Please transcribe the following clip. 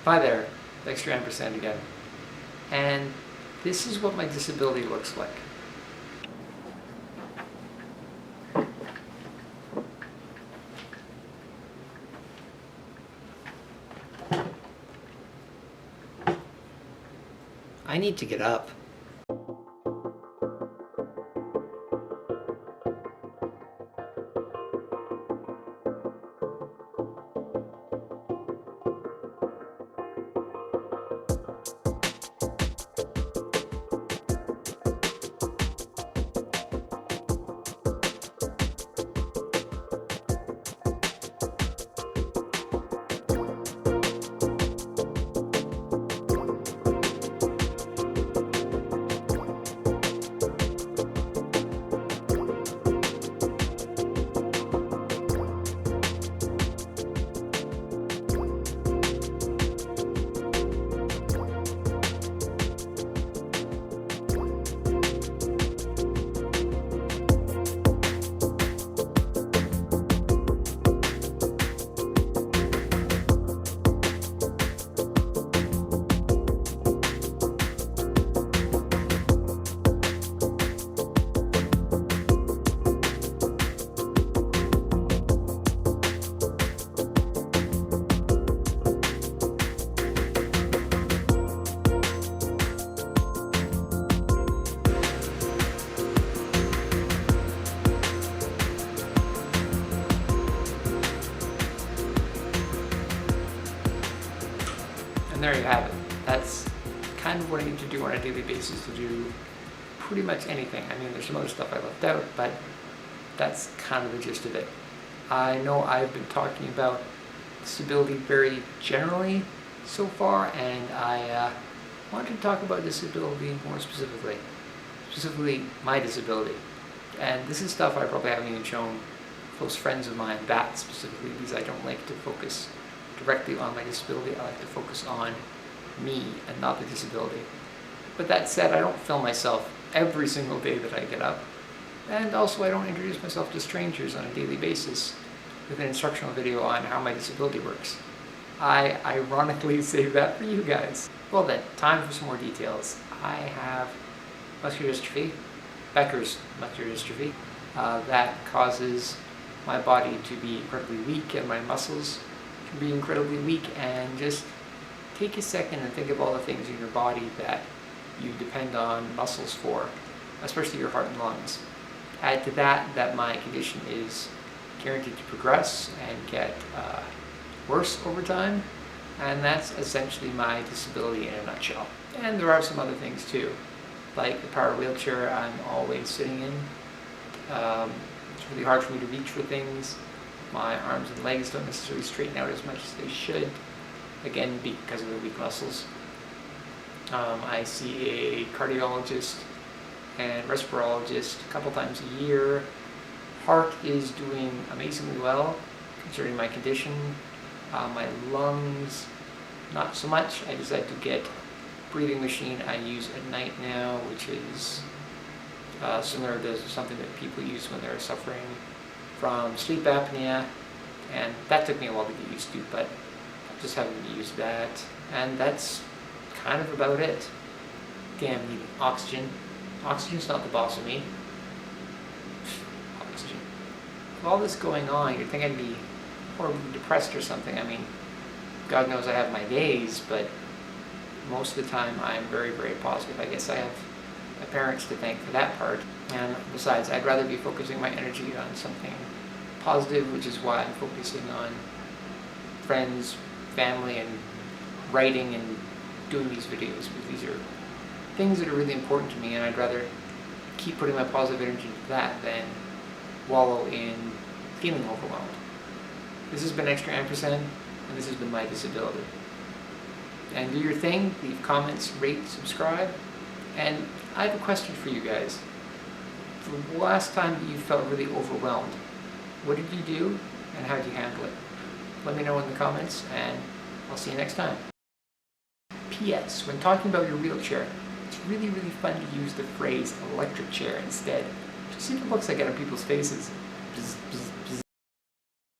Hi there, Extra Ampersand again. And this is what my disability looks like. I need to get up. And there you have it. That's kind of what I need to do on a daily basis to do pretty much anything. I mean, there's some other stuff I left out, but that's kind of the gist of it. I know I've been talking about disability very generally so far, and I wanted to talk about disability more specifically my disability. And this is stuff I probably haven't even shown close friends of mine that specifically, because I don't like to focus directly on my disability. I like to focus on me and not the disability. But that said, I don't film myself every single day that I get up. And also I don't introduce myself to strangers on a daily basis with an instructional video on how my disability works. I ironically save that for you guys. Well then, time for some more details. I have muscular dystrophy, Becker's muscular dystrophy, that causes my body to be incredibly weak and my muscles to be incredibly weak. And just take a second and think of all the things in your body that you depend on muscles for, especially your heart and lungs. Add to that my condition is guaranteed to progress and get worse over time, and that's essentially my disability in a nutshell. And there are some other things too, like the power wheelchair I'm always sitting in. It's really hard for me to reach for things. My arms and legs don't necessarily straighten out as much as they should, again because of the weak muscles. I see a cardiologist and respirologist a couple times a year. Heart is doing amazingly well considering my condition. My lungs, not so much. I decided to get a breathing machine I use at night now, which is similar to something that people use when they're suffering from sleep apnea, and that took me a while to get used to, but I just haven't used that. And that's kind of about it. Damn, needing oxygen. Oxygen's not the boss of me. Oxygen. With all this going on, you'd think I'd be horribly depressed or something. I mean, God knows I have my days, but most of the time I'm very, very positive. I guess I have my parents to thank for that part. And besides, I'd rather be focusing my energy on something positive, which is why I'm focusing on friends, family, and writing and doing these videos, because these are things that are really important to me, and I'd rather keep putting my positive energy into that than wallow in feeling overwhelmed. This has been Extra Ampersand, and this has been my disability. And do your thing, leave comments, rate, subscribe, and I have a question for you guys. The last time that you felt really overwhelmed, what did you do, and how did you handle it? Let me know in the comments, and I'll see you next time. P.S. When talking about your wheelchair, it's really, really fun to use the phrase electric chair instead. Just see what it looks like on people's faces. Bzz, bzz.